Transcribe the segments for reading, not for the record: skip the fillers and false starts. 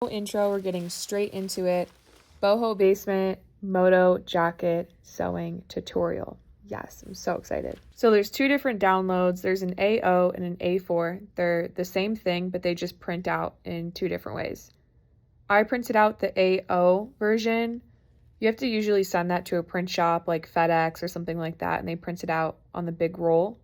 No intro, we're getting straight into it. Boho Basement Moto Jacket Sewing Tutorial. Yes, I'm so excited. So there's two different downloads. There's an AO and an A4. They're the same thing, but they just print out in two different ways. I printed out the AO version. You have to usually send that to a print shop like FedEx or something like that, and they print it out on the big roll.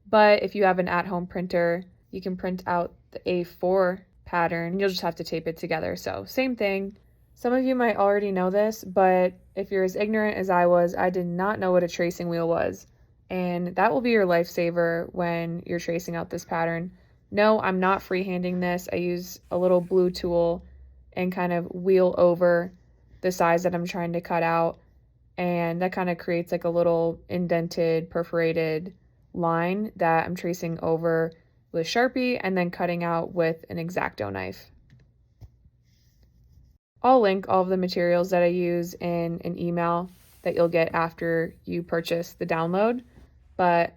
But if you have an at-home printer, you can print out the A4 pattern. You'll just have to tape it together. So same thing. Some of you might already know this, but if you're as ignorant as I was, I did not know what a tracing wheel was. And that will be your lifesaver when you're tracing out this pattern. No, I'm not freehanding this. I use a little blue tool and kind of wheel over the size that I'm trying to cut out. And that kind of creates like a little indented, perforated line that I'm tracing over with Sharpie and then cutting out with an X-Acto knife. I'll link all of the materials that I use in an email that you'll get after you purchase the download, but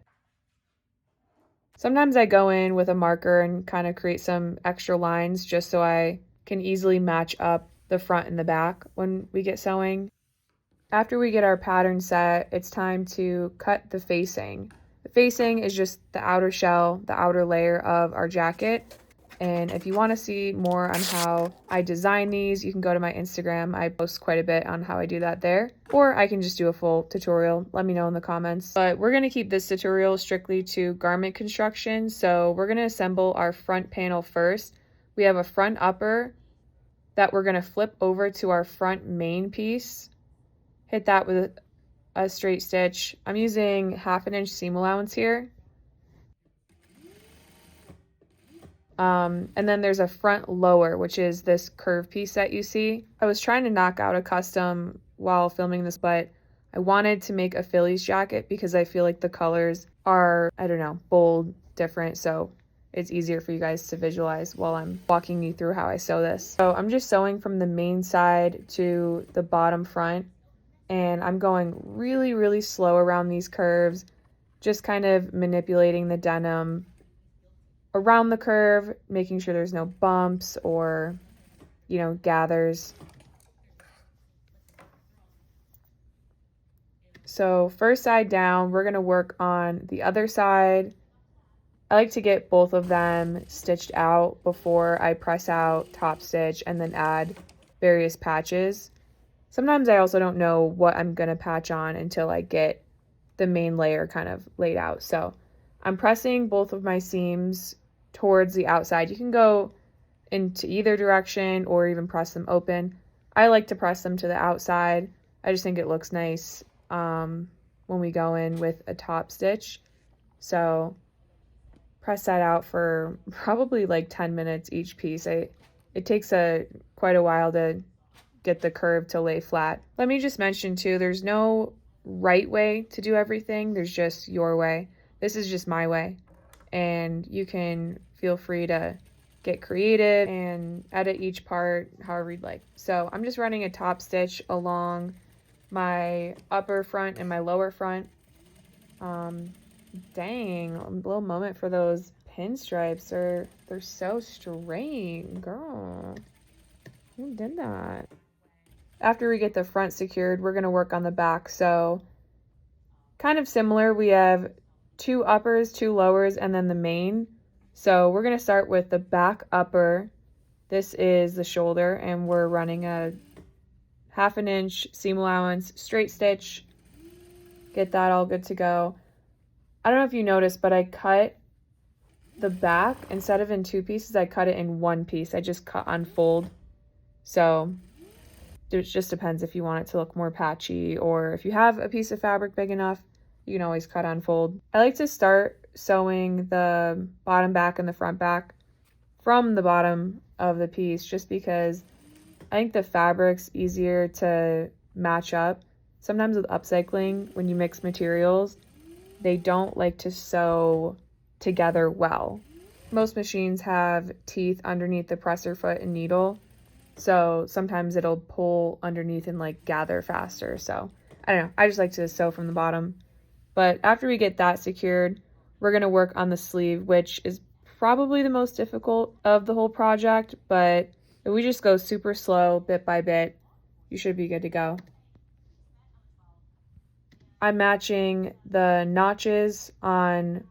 sometimes I go in with a marker and kind of create some extra lines just so I can easily match up the front and the back when we get sewing. After we get our pattern set, it's time to cut the facing. The facing is just the outer shell, the outer layer of our jacket. And if you want to see more on how I design these, you can go to my Instagram. I post quite a bit on how I do that there. Or I can just do a full tutorial. Let me know in the comments. But we're going to keep this tutorial strictly to garment construction. So we're going to assemble our front panel first. We have a front upper that we're going to flip over to our front main piece. Hit that with a straight stitch. I'm using 1/2 inch seam allowance here. And then there's a front lower, which is this curve piece that you see. I was trying to knock out a custom while filming this, but I wanted to make a Phillies jacket because I feel like the colors are, I don't know, bold, different. So it's easier for you guys to visualize while I'm walking you through how I sew this. So I'm just sewing from the main side to the bottom front. And I'm going really, really slow around these curves, just kind of manipulating the denim around the curve, making sure there's no bumps or, gathers. So first side down, we're going to work on the other side. I like to get both of them stitched out before I press out, top stitch, and then add various patches. Sometimes I also don't know what I'm going to patch on until I get the main layer kind of laid out. So I'm pressing both of my seams towards the outside. You can go into either direction or even press them open. I like to press them to the outside. I just think it looks nice when we go in with a top stitch. So press that out for probably like 10 minutes each piece. It takes quite a while to get the curve to lay flat. Let me just mention too, there's no right way to do everything. There's just your way. This is just my way. And you can feel free to get creative and edit each part however you'd like. So I'm just running a top stitch along my upper front and my lower front. Dang, a little moment for those pinstripes. They're so straight, girl. Who did that? After we get the front secured, we're going to work on the back. So kind of similar, we have 2 uppers, 2 lowers, and then the main. So we're going to start with the back upper. This is the shoulder, and we're running a 1/2 inch seam allowance, straight stitch. Get that all good to go. I don't know if you noticed, but I cut the back, instead of in 2 pieces, I cut it in 1 piece. I just cut on fold. So it just depends if you want it to look more patchy, or if you have a piece of fabric big enough, you can always cut on fold. I like to start sewing the bottom back and the front back from the bottom of the piece, just because I think the fabric's easier to match up. Sometimes with upcycling, when you mix materials, they don't like to sew together well. Most machines have teeth underneath the presser foot and needle, so sometimes it'll pull underneath and like gather faster. So I don't know, I just like to sew from the bottom. But after we get that secured, we're going to work on the sleeve, which is probably the most difficult of the whole project, but it If we just go super slow, bit by bit, you should be good to go. I'm matching the notches on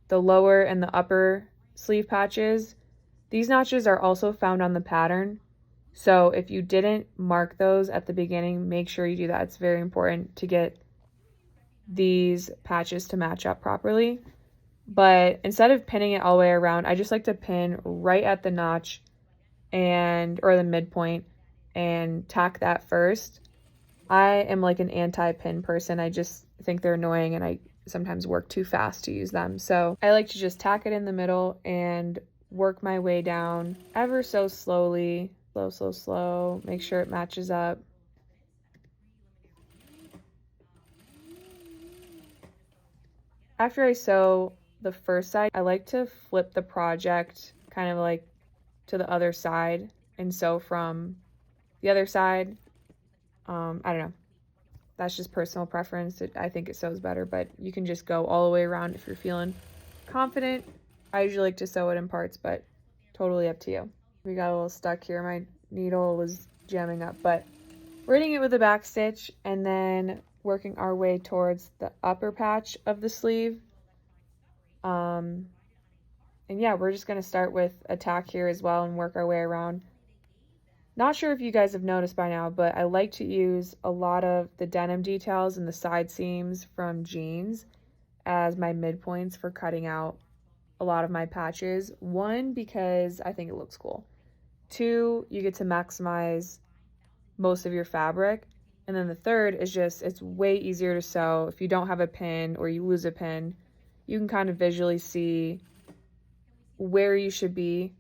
the lower and the upper sleeve patches. These notches are also found on the pattern. So if you didn't mark those at the beginning, make sure you do that. It's very important to get these patches to match up properly. But instead of pinning it all the way around, I just like to pin right at the notch or the midpoint and tack that first. I am like an anti-pin person. I just think they're annoying and I sometimes work too fast to use them. So I like to just tack it in the middle and work my way down ever so slowly. Slow. Make sure it matches up. After I sew the first side, I like to flip the project kind of like to the other side and sew from the other side. I don't know. That's just personal preference. I think it sews better, but you can just go all the way around if you're feeling confident. I usually like to sew it in parts, but totally up to you. We got a little stuck here. My needle was jamming up, but we're hitting it with a back stitch and then working our way towards the upper patch of the sleeve. And yeah, we're just going to start with a tack here as well and work our way around. Not sure if you guys have noticed by now, but I like to use a lot of the denim details and the side seams from jeans as my midpoints for cutting out a lot of my patches. One, because I think it looks cool. Two, you get to maximize most of your fabric. And then the third is just, it's way easier to sew. If you don't have a pin or you lose a pin, you can kind of visually see where you should be,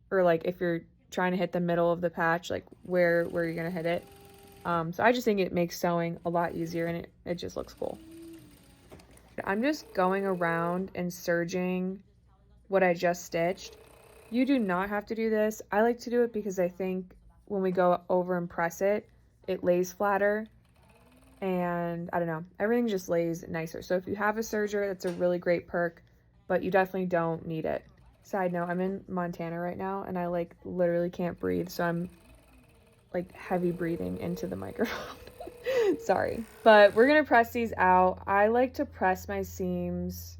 or like if you're trying to hit the middle of the patch, like where you're gonna hit it. So I just think it makes sewing a lot easier and it just looks cool. I'm just going around and serging what I just stitched. You do not have to do this. I like to do it because I think when we go over and press it, it lays flatter. And I don't know, everything just lays nicer. So if you have a serger, that's a really great perk, but you definitely don't need it. Side note, I'm in Montana right now and I like literally can't breathe, so I'm like heavy breathing into the microphone. Sorry. But we're gonna press these out. I like to press my seams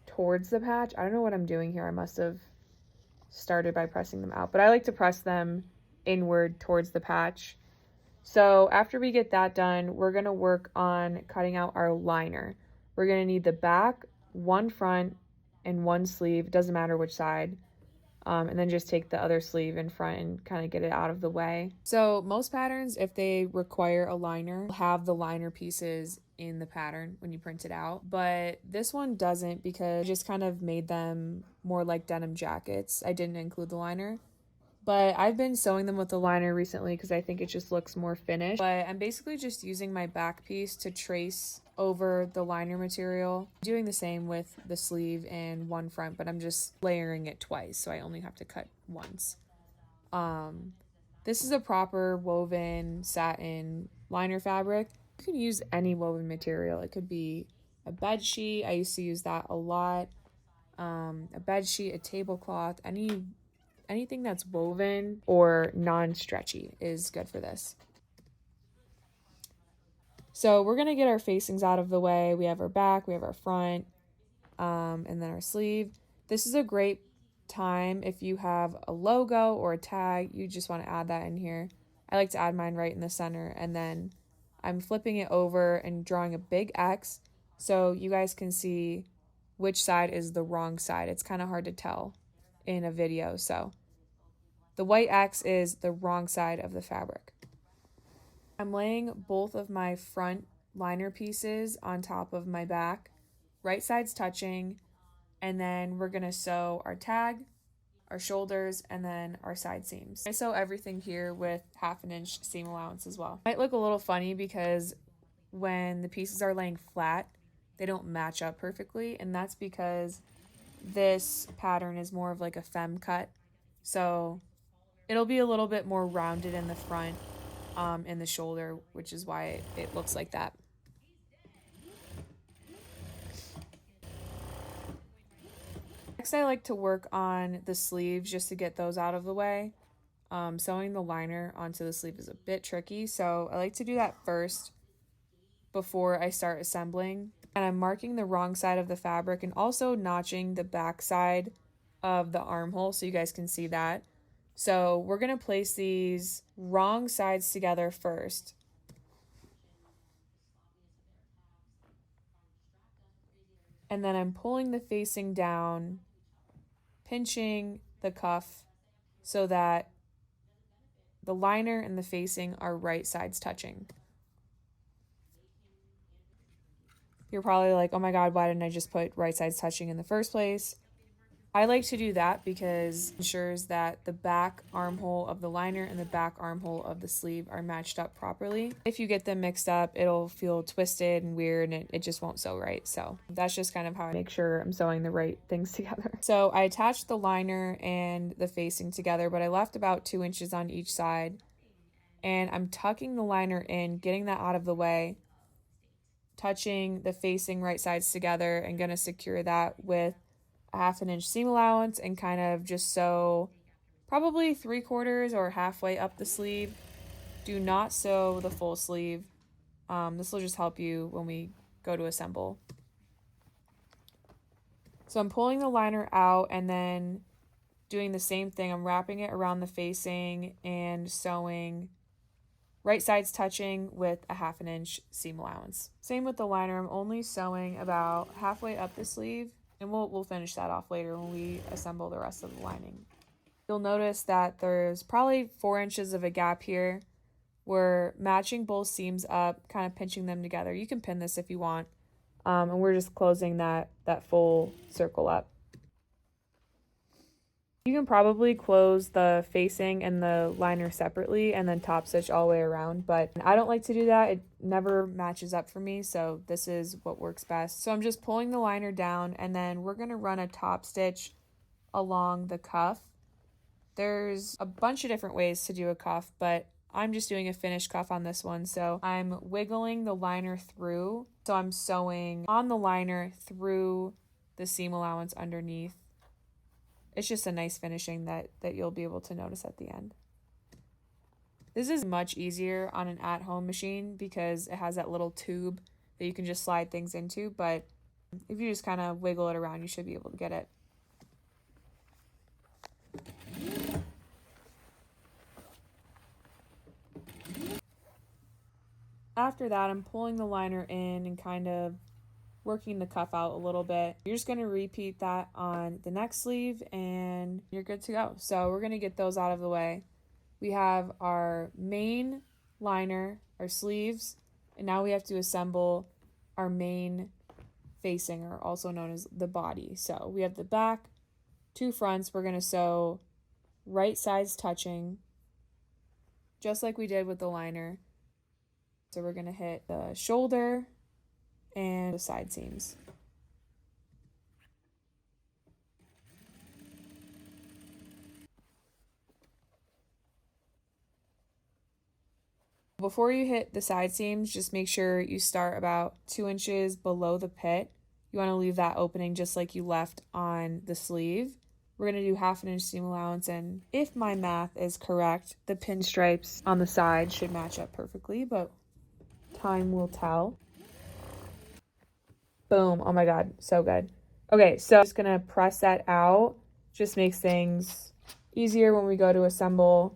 towards the patch. I don't know what I'm doing here. I must have started by pressing them out, but I like to press them inward towards the patch. So after we get that done, we're gonna work on cutting out our liner. We're gonna need the back, one front, and one sleeve. It doesn't matter which side. And then just take the other sleeve in front and kind of get it out of the way. So most patterns, if they require a liner, have the liner pieces in the pattern when you print it out. But this one doesn't, because I just kind of made them more like denim jackets. I didn't include the liner. But I've been sewing them with the liner recently because I think it just looks more finished. But I'm basically just using my back piece to trace over the liner material. Doing the same with the sleeve and one front, but I'm just layering it twice, so I only have to cut once. This is a proper woven satin liner fabric. You can use any woven material. It could be a bed sheet. I used to use that a lot. A bed sheet, a tablecloth, anything that's woven or non-stretchy is good for this. So we're gonna get our facings out of the way. We have our back, we have our front, and then our sleeve. This is a great time if you have a logo or a tag, you just want to add that in here. I like to add mine right in the center, and then I'm flipping it over and drawing a big X so you guys can see which side is the wrong side. It's kind of hard to tell in a video, so the white X is the wrong side of the fabric. I'm laying both of my front liner pieces on top of my back, right sides touching, and then we're gonna sew our tag, our shoulders, and then our side seams. I sew everything here with 1/2 inch seam allowance as well. It might look a little funny because when the pieces are laying flat, they don't match up perfectly, and that's because this pattern is more of like a femme cut, so it'll be a little bit more rounded in the front, in the shoulder, which is why it looks like that. Next, I like to work on the sleeves just to get those out of the way. Sewing the liner onto the sleeve is a bit tricky, so I like to do that first before I start assembling. And I'm marking the wrong side of the fabric and also notching the back side of the armhole so you guys can see that. So we're going to place these wrong sides together first. And then I'm pulling the facing down, pinching the cuff so that the liner and the facing are right sides touching. You're probably like, oh my God, why didn't I just put right sides touching in the first place? I like to do that because it ensures that the back armhole of the liner and the back armhole of the sleeve are matched up properly. If you get them mixed up, it'll feel twisted and weird and it just won't sew right. So that's just kind of how I make sure I'm sewing the right things together. So I attached the liner and the facing together, but I left about 2 inches on each side. And I'm tucking the liner in, getting that out of the way, touching the facing right sides together, and gonna secure that with a 1/2 inch seam allowance and kind of just sew probably 3/4 or halfway up the sleeve. Do not sew the full sleeve. This will just help you when we go to assemble. So I'm pulling the liner out and then doing the same thing. I'm wrapping it around the facing and sewing right sides touching with a 1/2 inch seam allowance. Same with the liner. I'm only sewing about halfway up the sleeve, and we'll finish that off later when we assemble the rest of the lining. You'll notice that there's probably 4 inches of a gap here. We're matching both seams up, kind of pinching them together. You can pin this if you want. And we're just closing that full circle up. You can probably close the facing and the liner separately and then top stitch all the way around, but I don't like to do that. It never matches up for me, so this is what works best. So I'm just pulling the liner down and then we're going to run a top stitch along the cuff. There's a bunch of different ways to do a cuff, but I'm just doing a finished cuff on this one. So I'm wiggling the liner through. So I'm sewing on the liner through the seam allowance underneath. It's just a nice finishing that you'll be able to notice at the end. This is much easier on an at-home machine because it has that little tube that you can just slide things into, but if you just kind of wiggle it around, you should be able to get it. After that, I'm pulling the liner in and kind of working the cuff out a little bit. You're just going to repeat that on the next sleeve and you're good to go. So we're going to get those out of the way. We have our main liner, our sleeves, and now we have to assemble our main facing, or also known as the body. So we have the back, 2 fronts. We're going to sew right sides touching, just like we did with the liner. So we're going to hit the shoulder and the side seams. Before you hit the side seams, just make sure you start about 2 inches below the pit. You want to leave that opening just like you left on the sleeve. We're going to do 1/2 inch seam allowance, and if my math is correct, the pinstripes on the side should match up perfectly, but time will tell. Boom. Oh my God, so good. Okay, so I'm just gonna press that out. Just makes things easier when we go to assemble.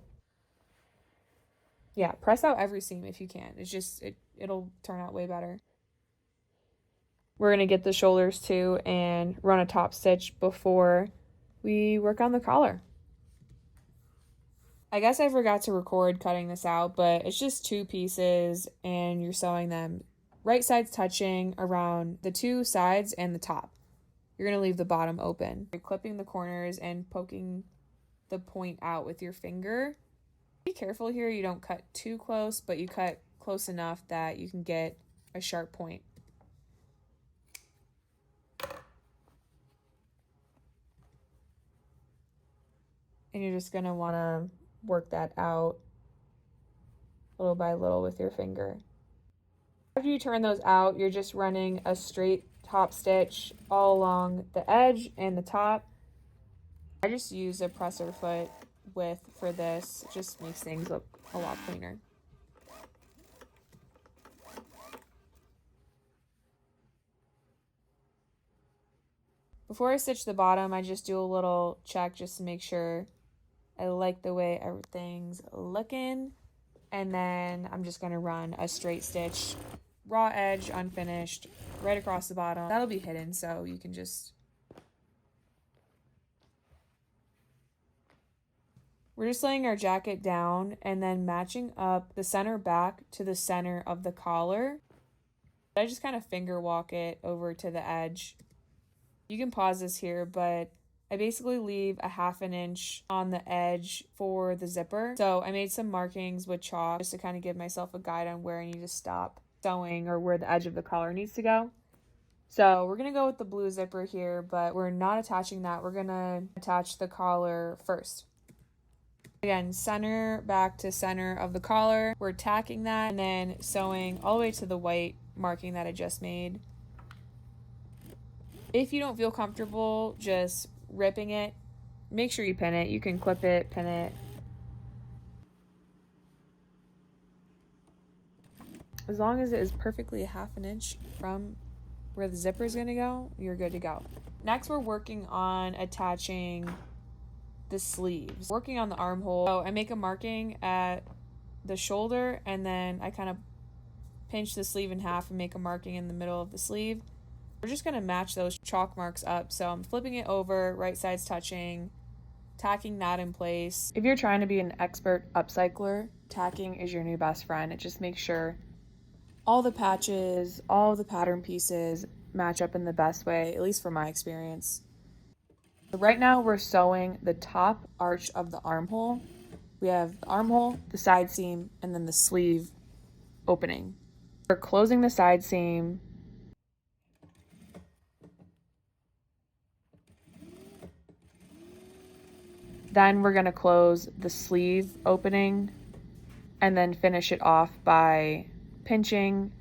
Yeah, press out every seam if you can. It's just, it'll turn out way better. We're gonna get the shoulders too and run a top stitch before we work on the collar. I guess I forgot to record cutting this out, but it's just 2 pieces and you're sewing them right sides touching around the 2 sides and the top. You're going to leave the bottom open. You're clipping the corners and poking the point out with your finger. Be careful here, you don't cut too close, but you cut close enough that you can get a sharp point. And you're just going to want to work that out little by little with your finger. After you turn those out, you're just running a straight top stitch all along the edge and the top. I just use a presser foot width for this. It just makes things look a lot cleaner. Before I stitch the bottom, I just do a little check just to make sure I like the way everything's looking. And then I'm just going to run a straight stitch, raw edge, unfinished, right across the bottom. That'll be hidden, so you can just... We're just laying our jacket down and then matching up the center back to the center of the collar. I just kind of finger walk it over to the edge. You can pause this here, but I basically leave a 1/2 inch on the edge for the zipper. So I made some markings with chalk just to kind of give myself a guide on where I need to stop sewing or where the edge of the collar needs to go. So we're going to go with the blue zipper here, but we're not attaching that. We're going to attach the collar first. Again, center back to center of the collar. We're tacking that and then sewing all the way to the white marking that I just made. If you don't feel comfortable just ripping it, make sure you pin it. You can clip it, pin it. As long as it is perfectly a 1/2 inch from where the zipper is going to go, you're good to go. Next, we're working on attaching the sleeves. Working on the armhole. So I make a marking at the shoulder and then I kind of pinch the sleeve in half and make a marking in the middle of the sleeve. We're just going to match those chalk marks up. So I'm flipping it over, right side's touching, tacking that in place. If you're trying to be an expert upcycler, tacking is your new best friend. It just makes sure all the patches, all the pattern pieces match up in the best way, at least from my experience. So right now we're sewing the top arch of the armhole. We have the armhole, the side seam, and then the sleeve opening. We're closing the side seam. Then we're going to close the sleeve opening and then finish it off by pinching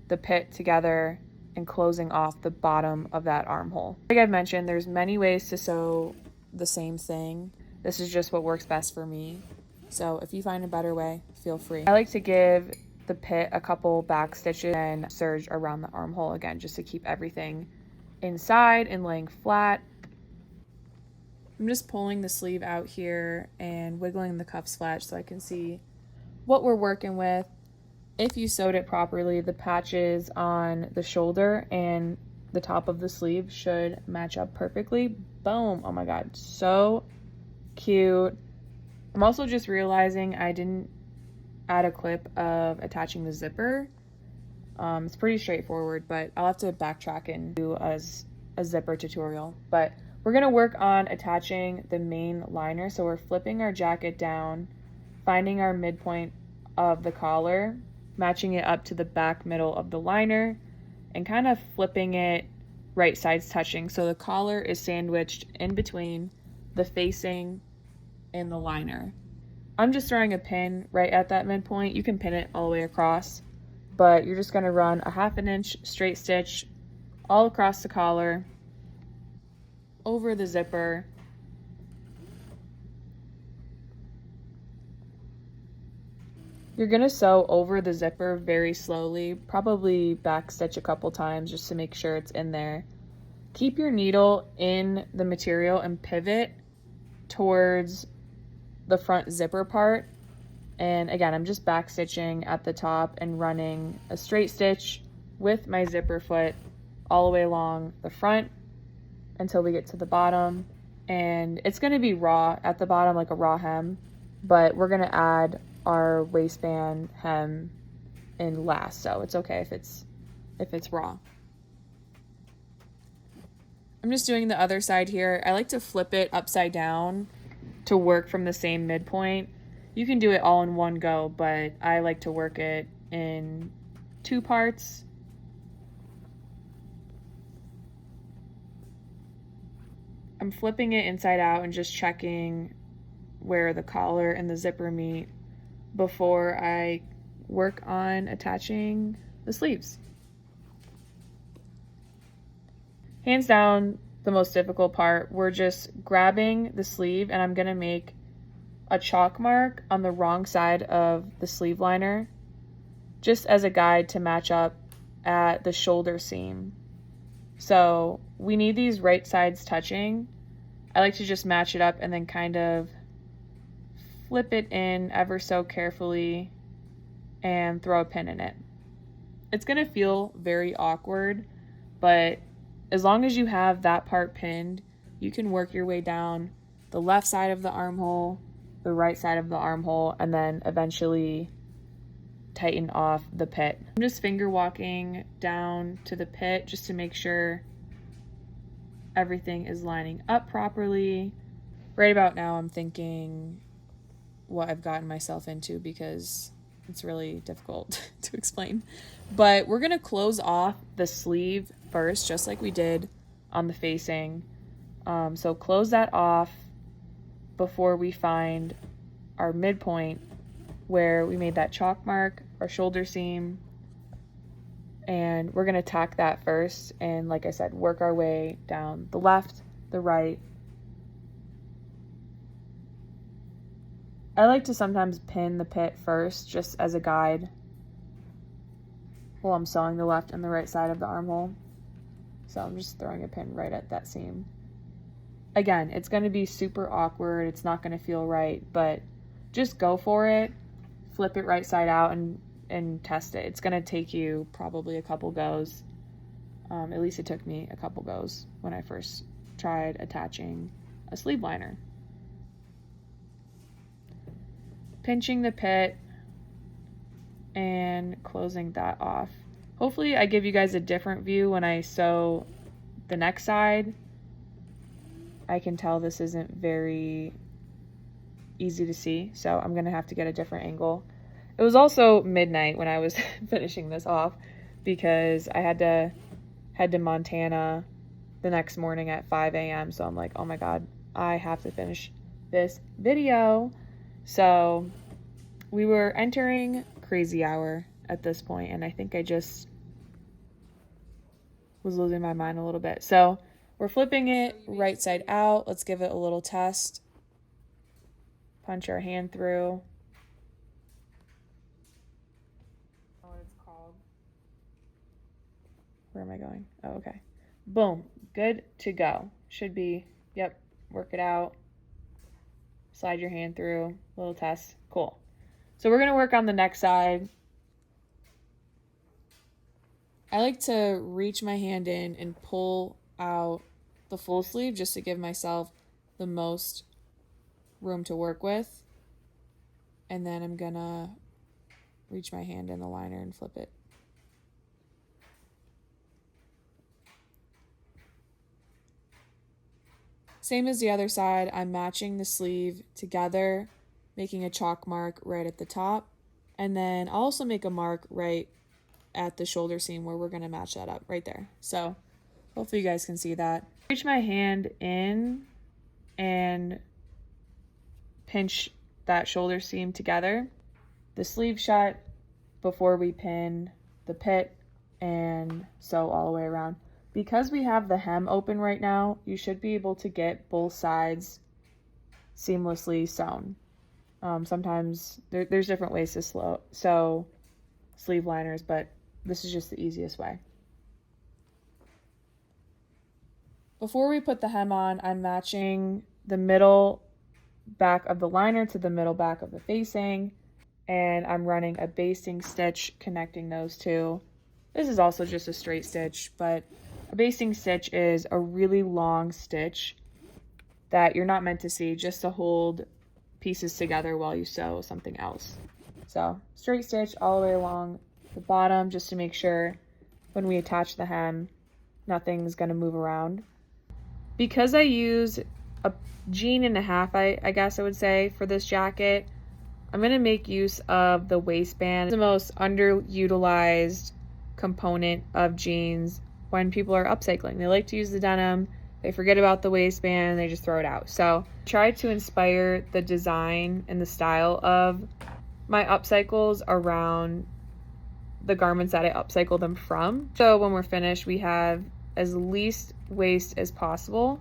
the pit together and closing off the bottom of that armhole. Like I've mentioned, there's many ways to sew the same thing. This is just what works best for me. So if you find a better way, feel free. I like to give the pit a couple back stitches and serge around the armhole again, just to keep everything inside and laying flat. I'm just pulling the sleeve out here and wiggling the cuffs flat so I can see what we're working with. If you sewed it properly, the patches on the shoulder and the top of the sleeve should match up perfectly. Boom. Oh my God, so cute. I'm also just realizing I didn't add a clip of attaching the zipper. It's pretty straightforward, but I'll have to backtrack and do a zipper tutorial. But we're going to work on attaching the main liner. So we're flipping our jacket down, finding our midpoint of the collar, matching it up to the back middle of the liner, and kind of flipping it right sides touching. So the collar is sandwiched in between the facing and the liner. I'm just throwing a pin right at that midpoint. You can pin it all the way across, but you're just going to run a 1/2 inch straight stitch all across the collar, over the zipper, you're going to sew over the zipper very slowly, probably back stitch a couple times just to make sure it's in there. Keep your needle in the material and pivot towards the front zipper part. And again, I'm just back stitching at the top and running a straight stitch with my zipper foot all the way along the front until we get to the bottom. And it's going to be raw at the bottom, like a raw hem, but we're going to add our waistband hem in last, so it's okay if it's raw. I'm just doing the other side here. I like to flip it upside down to work from the same midpoint. You can do it all in one go, but I like to work it in 2 parts. I'm flipping it inside out and just checking where the collar and the zipper meet before I work on attaching the sleeves. Hands down, the most difficult part, we're just grabbing the sleeve, and I'm gonna make a chalk mark on the wrong side of the sleeve liner, just as a guide to match up at the shoulder seam. So we need these right sides touching. I like to just match it up and then kind of flip it in ever so carefully and throw a pin in it. It's gonna feel very awkward, but as long as you have that part pinned, you can work your way down the left side of the armhole, the right side of the armhole, and then eventually tighten off the pit. I'm just finger walking down to the pit just to make sure everything is lining up properly. Right about now, I'm thinking what I've gotten myself into because it's really difficult to explain. But we're gonna close off the sleeve first, just like we did on the facing. So close that off before we find our midpoint where we made that chalk mark, our shoulder seam, and we're gonna tack that first. And like I said, work our way down the left, the right. I like to sometimes pin the pit first, just as a guide while I'm sewing the left and the right side of the armhole. So I'm just throwing a pin right at that seam. Again, it's going to be super awkward. It's not going to feel right, but just go for it. Flip it right side out and test it. It's going to take you probably a couple goes. At least it took me a couple goes when I first tried attaching a sleeve liner. Pinching the pit and closing that off. Hopefully I give you guys a different view when I sew the next side. I can tell this isn't very easy to see, so I'm gonna have to get a different angle. It was also midnight when I was finishing this off because I had to head to Montana the next morning at 5 a.m. So I'm like, oh my God, I have to finish this video. So we were entering crazy hour at this point, and I think I just was losing my mind a little bit. So we're flipping it right side out. Let's give it a little test. Punch our hand through. What it's called. Where am I going? Oh, okay. Boom. Good to go. Should be, yep, work it out. Slide your hand through. Little test. Cool. So we're going to work on the next side. I like to reach my hand in and pull out the full sleeve just to give myself the most room to work with. And then I'm going to reach my hand in the liner and flip it. Same as the other side, I'm matching the sleeve together, making a chalk mark right at the top, and then I'll also make a mark right at the shoulder seam where we're going to match that up right there. So hopefully you guys can see that. Reach my hand in and pinch that shoulder seam together, the sleeve shut before we pin the pit and sew all the way around. Because we have the hem open right now, you should be able to get both sides seamlessly sewn. Sometimes there's different ways to sew sleeve liners, but this is just the easiest way. Before we put the hem on, I'm matching the middle back of the liner to the middle back of the facing, and I'm running a basting stitch connecting those two. This is also just a straight stitch, but a basting stitch is a really long stitch that you're not meant to see, just to hold pieces together while you sew something else. So straight stitch all the way along the bottom just to make sure when we attach the hem, nothing's gonna move around. Because I use a jean and a half, I guess I would say, for this jacket, I'm gonna make use of the waistband. It's the most underutilized component of jeans when people are upcycling. They like to use the denim, they forget about the waistband, and they just throw it out. So try to inspire the design and the style of my upcycles around the garments that I upcycle them from. So when we're finished, we have as least waste as possible.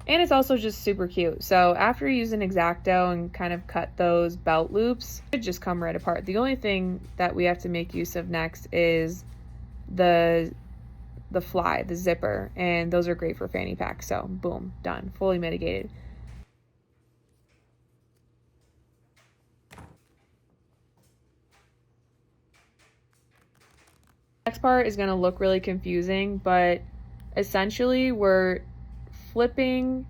And it's also just super cute. So after you use an X-Acto and kind of cut those belt loops, it just come right apart. The only thing that we have to make use of next is the fly, the zipper, and those are great for fanny packs. So boom, done, fully mitigated. Next part is going to look really confusing, but essentially we're flipping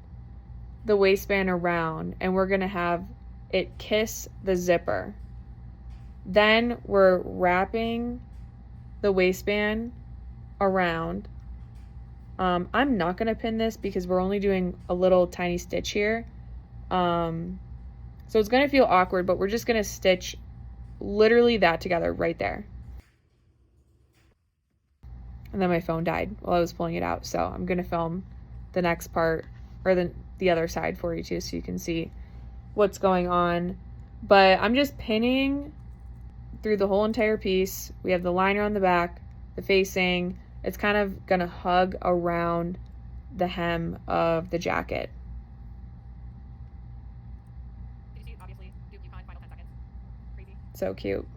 the waistband around and we're going to have it kiss the zipper. Then we're wrapping the waistband around. I'm not going to pin this because we're only doing a little tiny stitch here. So it's going to feel awkward, but we're just going to stitch literally that together right there. And then my phone died while I was pulling it out. So I'm going to film the next part, or the other side for you too, so you can see what's going on. But I'm just pinning through the whole entire piece. We have the liner on the back, the facing. It's kind of going to hug around the hem of the jacket. So cute.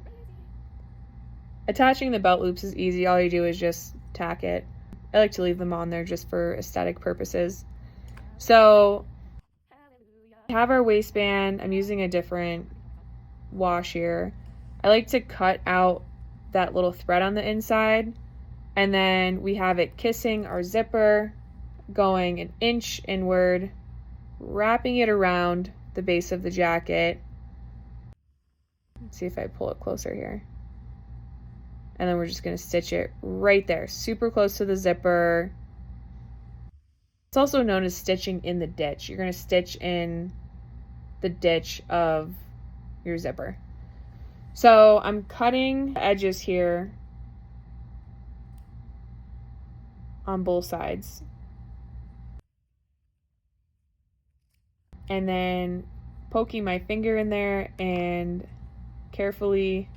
Attaching the belt loops is easy. All you do is just tack it. I like to leave them on there just for aesthetic purposes. So we have our waistband. I'm using a different wash here. I like to cut out that little thread on the inside, and then we have it kissing our zipper, going an inch inward, wrapping it around the base of the jacket. Let's see if I pull it closer here. And then we're just going to stitch it right there, super close to the zipper. It's also known as stitching in the ditch. You're going to stitch in the ditch of your zipper. So I'm cutting the edges here on both sides. And then poking my finger in there and carefully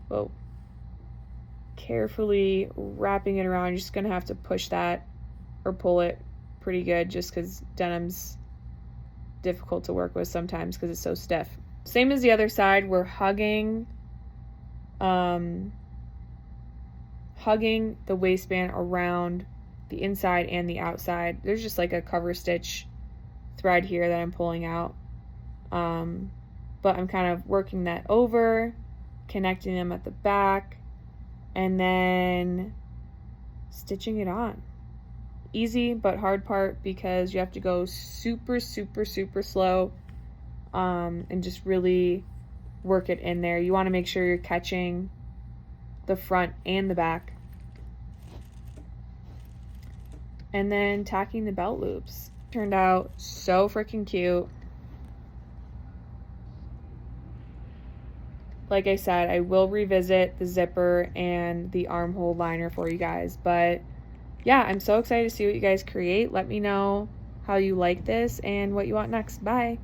wrapping it around. You're just gonna have to push that or pull it pretty good, just because denim's difficult to work with sometimes because it's so stiff. Same as the other side, we're hugging the waistband around the inside and the outside. There's just like a cover stitch thread here that I'm pulling out, but I'm kind of working that over, connecting them at the back, and then stitching it on. Easy but hard part because you have to go super slow, and just really work it in there. You want to make sure you're catching the front and the back. And then tacking the belt loops. Turned out so freaking cute. Like I said, I will revisit the zipper and the armhole liner for you guys. But yeah, I'm so excited to see what you guys create. Let me know how you like this and what you want next. Bye.